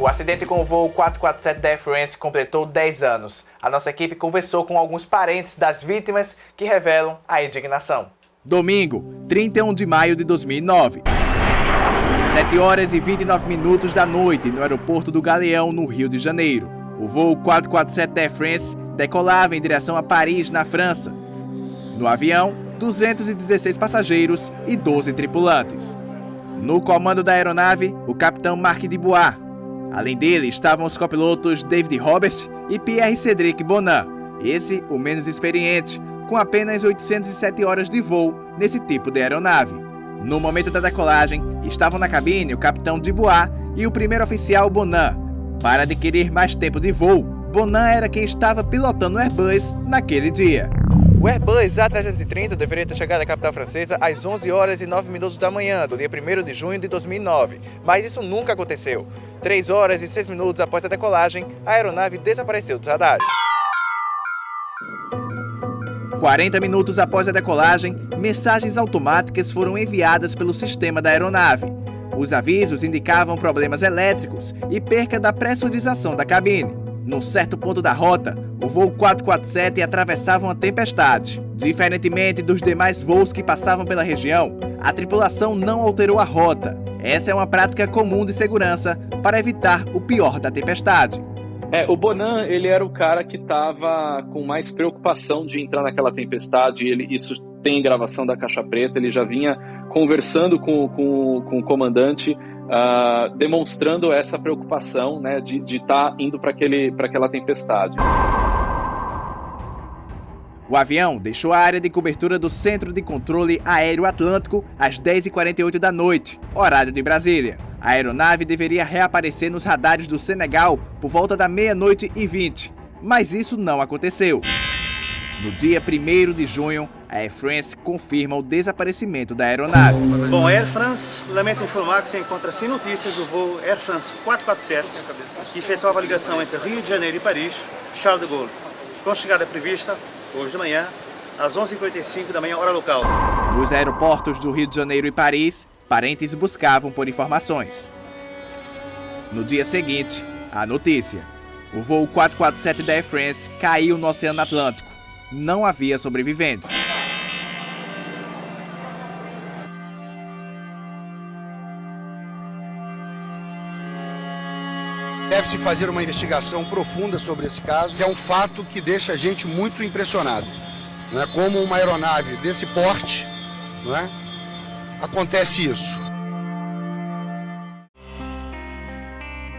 O acidente com o voo 447 da Air France completou 10 anos. A nossa equipe conversou com alguns parentes das vítimas que revelam a indignação. Domingo, 31 de maio de 2009. 7 horas e 29 minutos da noite no aeroporto do Galeão, no Rio de Janeiro. O voo 447 da Air France decolava em direção a Paris, na França. No avião, 216 passageiros e 12 tripulantes. No comando da aeronave, o capitão Marc Dubois. Além dele estavam os copilotos David Robert e Pierre-Cédric Bonin, esse o menos experiente, com apenas 807 horas de voo nesse tipo de aeronave. No momento da decolagem, estavam na cabine o capitão Dubois e o primeiro oficial Bonin. Para adquirir mais tempo de voo, Bonin era quem estava pilotando o Airbus naquele dia. O Airbus A330 deveria ter chegado à capital francesa às 11 horas e 9 minutos da manhã, do dia 1º de junho de 2009, mas isso nunca aconteceu. 3 horas e 6 minutos após a decolagem, a aeronave desapareceu dos radares. 40 minutos após a decolagem, mensagens automáticas foram enviadas pelo sistema da aeronave. Os avisos indicavam problemas elétricos e perca da pressurização da cabine. Num certo ponto da rota, o voo 447 atravessava uma tempestade. Diferentemente dos demais voos que passavam pela região, a tripulação não alterou a rota. Essa é uma prática comum de segurança para evitar o pior da tempestade. O Bonin, ele era o cara que estava com mais preocupação de entrar naquela tempestade. Isso tem gravação da Caixa Preta, ele já vinha conversando com o comandante, demonstrando essa preocupação, né, de estar indo para aquela tempestade. O avião deixou a área de cobertura do Centro de Controle Aéreo Atlântico às 10h48 da noite, horário de Brasília. A aeronave deveria reaparecer nos radares do Senegal por volta da 00h20, mas isso não aconteceu. No dia 1º de junho, a Air France confirma o desaparecimento da aeronave. Bom, a Air France lamenta informar que se encontra sem notícias do voo Air France 447, que efetuava a ligação entre Rio de Janeiro e Paris, Charles de Gaulle, com chegada prevista hoje de manhã, às 11h45 da manhã, hora local. Nos aeroportos do Rio de Janeiro e Paris, parentes buscavam por informações. No dia seguinte, a notícia. O voo 447 da Air France caiu no Oceano Atlântico. Não havia sobreviventes. Deve-se fazer uma investigação profunda sobre esse caso. Isso é um fato que deixa a gente muito impressionado. Não é? Como uma aeronave desse porte, não é? Acontece isso.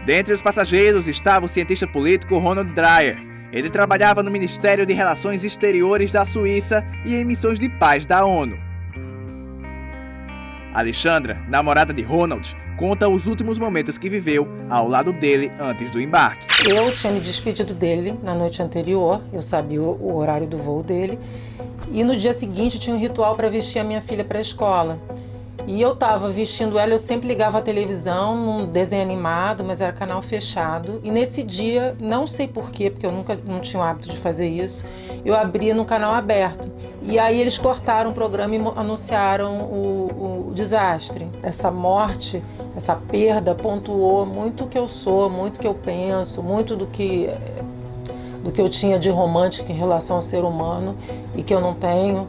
Dentre os passageiros estava o cientista político Ronald Dreyer. Ele trabalhava no Ministério de Relações Exteriores da Suíça e em missões de paz da ONU. Alexandra, namorada de Ronald, conta os últimos momentos que viveu ao lado dele antes do embarque. Eu tinha me despedido dele na noite anterior, eu sabia o horário do voo dele, e no dia seguinte tinha um ritual para vestir a minha filha para a escola. E eu estava vestindo ela, eu sempre ligava a televisão num desenho animado, mas era canal fechado. E nesse dia, não sei porquê, porque eu não tinha o hábito de fazer isso, eu abria no canal aberto. E aí eles cortaram o programa e anunciaram o desastre. Essa morte, essa perda pontuou muito o que eu sou, muito o que eu penso, muito do que eu tinha de romântico em relação ao ser humano e que eu não tenho.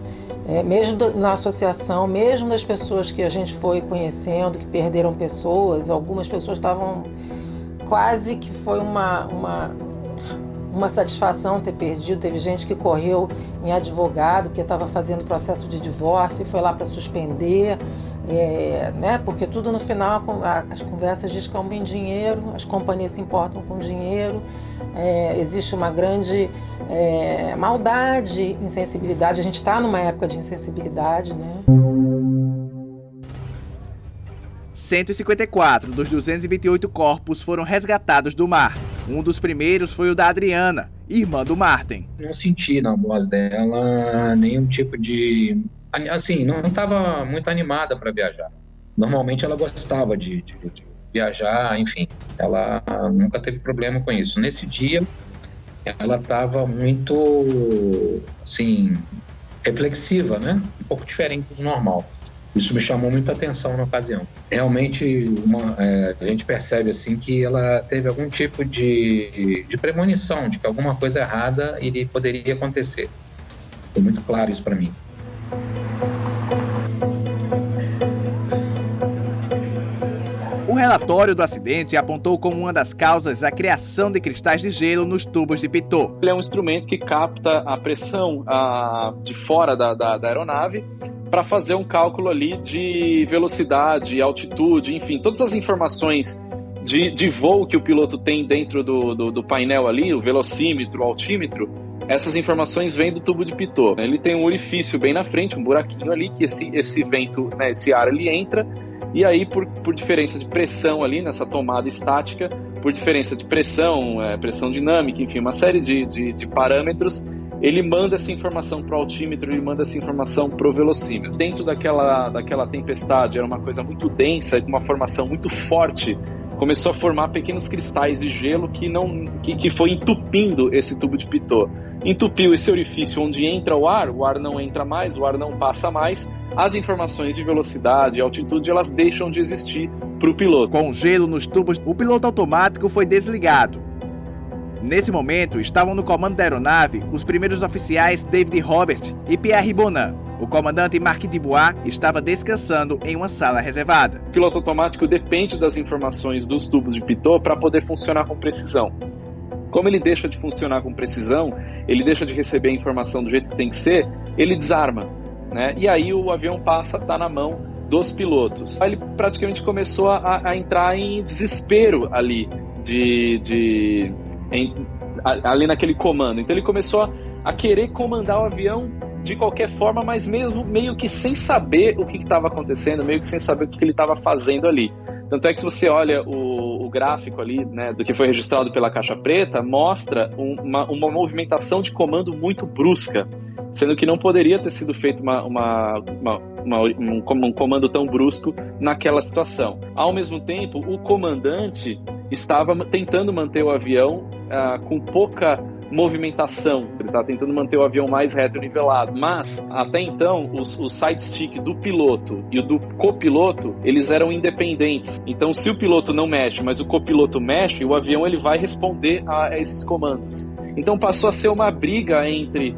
Mesmo na associação, mesmo das pessoas que a gente foi conhecendo, que perderam pessoas, algumas pessoas estavam quase que foi uma satisfação ter perdido. Teve gente que correu em advogado, que estava fazendo processo de divórcio e foi lá para suspender, né? Porque tudo no final, as conversas descambam em dinheiro, as companhias se importam com dinheiro, existe uma grande maldade, insensibilidade. A gente está numa época de insensibilidade, né? 154 dos 228 corpos foram resgatados do mar. Um dos primeiros foi o da Adriana, irmã do Martin. Não senti na voz dela nenhum tipo de... Assim, não estava muito animada para viajar. Normalmente ela gostava de viajar, enfim. Ela nunca teve problema com isso. Nesse dia, ela estava muito, assim, reflexiva, né? Um pouco diferente do normal. Isso me chamou muita atenção na ocasião. realmente a gente percebe assim que ela teve algum tipo de premonição de que alguma coisa errada poderia acontecer. Foi muito claro isso para mim. O relatório do acidente apontou como uma das causas a criação de cristais de gelo nos tubos de pitot. Ele é um instrumento que capta a pressão de fora da aeronave para fazer um cálculo ali de velocidade, altitude, enfim, todas as informações de voo que o piloto tem dentro do painel ali, o velocímetro, o altímetro. Essas informações vêm do tubo de pitot. Ele tem um orifício bem na frente, um buraquinho ali, que esse vento, né, esse ar, ele entra, e aí por diferença de pressão ali nessa tomada estática, por diferença de pressão, pressão dinâmica, enfim, uma série de parâmetros, ele manda essa informação para o altímetro, ele manda essa informação para o velocímetro. Dentro daquela tempestade, era uma coisa muito densa, com uma formação muito forte, começou a formar pequenos cristais de gelo que foi entupindo esse tubo de pitot. Entupiu esse orifício onde entra o ar não entra mais, o ar não passa mais, as informações de velocidade e altitude, elas deixam de existir para o piloto. Com gelo nos tubos, o piloto automático foi desligado. Nesse momento, estavam no comando da aeronave os primeiros oficiais David Robert e Pierre Bonin. O comandante Marc Dubois estava descansando em uma sala reservada. O piloto automático depende das informações dos tubos de pitot para poder funcionar com precisão. Como ele deixa de funcionar com precisão, ele deixa de receber a informação do jeito que tem que ser, ele desarma, né? E aí o avião passa a estar na mão dos pilotos. Ele praticamente começou a entrar em desespero ali, ali naquele comando. Então ele começou a querer comandar o avião de qualquer forma, mas mesmo meio que sem saber o que estava acontecendo, meio que sem saber o que ele estava fazendo ali. Tanto é que se você olha o gráfico ali, né, do que foi registrado pela caixa preta, mostra uma movimentação de comando muito brusca, sendo que não poderia ter sido feito um comando tão brusco naquela situação. Ao mesmo tempo, o comandante estava tentando manter o avião com pouca movimentação, ele estava tentando manter o avião mais reto e nivelado, mas até então o side stick do piloto e o do copiloto, eles eram independentes. Então se o piloto não mexe, mas o copiloto mexe, o avião ele vai responder a esses comandos. Então passou a ser uma briga entre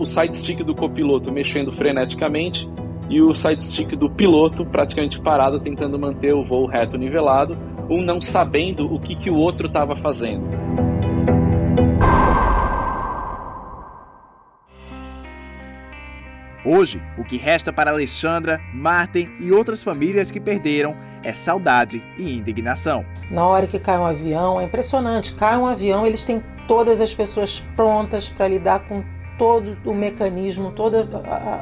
o side stick do copiloto mexendo freneticamente e o side stick do piloto praticamente parado, tentando manter o voo reto e nivelado, um não sabendo o que o outro estava fazendo. Hoje, o que resta para Alexandra, Martin e outras famílias que perderam é saudade e indignação. Na hora que cai um avião, é impressionante. Cai um avião, eles têm todas as pessoas prontas para lidar com todo o mecanismo, toda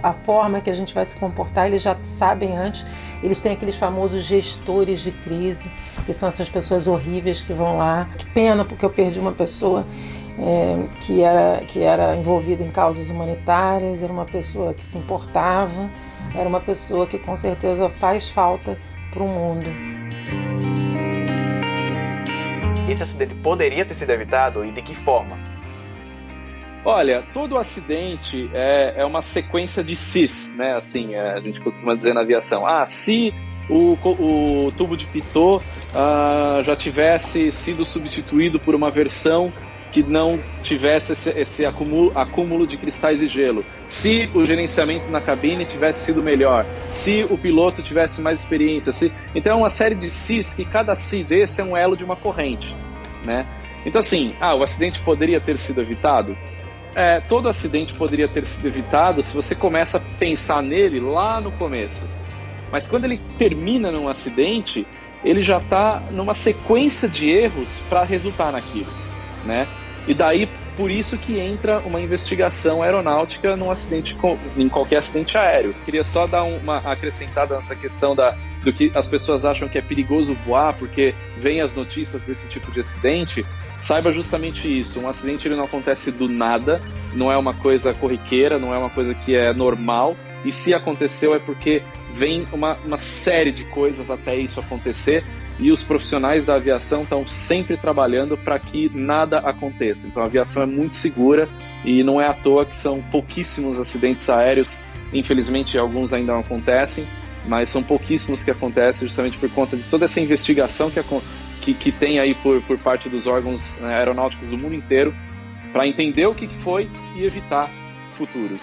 a forma que a gente vai se comportar, eles já sabem antes. Eles têm aqueles famosos gestores de crise, que são essas pessoas horríveis que vão lá. Que pena, porque eu perdi uma pessoa que era envolvida em causas humanitárias, era uma pessoa que se importava, era uma pessoa que com certeza faz falta para o mundo. Esse acidente poderia ter sido evitado e de que forma? Olha, todo acidente é uma sequência de sis, né? Assim, a gente costuma dizer na aviação. Se o tubo de pitot já tivesse sido substituído por uma versão que não tivesse esse acúmulo de cristais de gelo, se o gerenciamento na cabine tivesse sido melhor, se o piloto tivesse mais experiência, então é uma série de sis que cada si desse é um elo de uma corrente, né? Então assim, o acidente poderia ter sido evitado? Todo acidente poderia ter sido evitado se você começa a pensar nele lá no começo. Mas quando ele termina num acidente, ele já está numa sequência de erros para resultar naquilo, né? E daí, por isso que entra uma investigação aeronáutica em qualquer acidente aéreo. Queria só dar uma acrescentada nessa questão do que as pessoas acham que é perigoso voar porque vem as notícias desse tipo de acidente. Saiba justamente isso, um acidente ele não acontece do nada, não é uma coisa corriqueira, não é uma coisa que é normal, e se aconteceu é porque vem uma série de coisas até isso acontecer, e os profissionais da aviação estão sempre trabalhando para que nada aconteça. Então a aviação é muito segura e não é à toa que são pouquíssimos acidentes aéreos, infelizmente alguns ainda não acontecem, mas são pouquíssimos que acontecem justamente por conta de toda essa investigação que tem aí por parte dos órgãos, né, aeronáuticos do mundo inteiro, para entender o que foi e evitar futuros.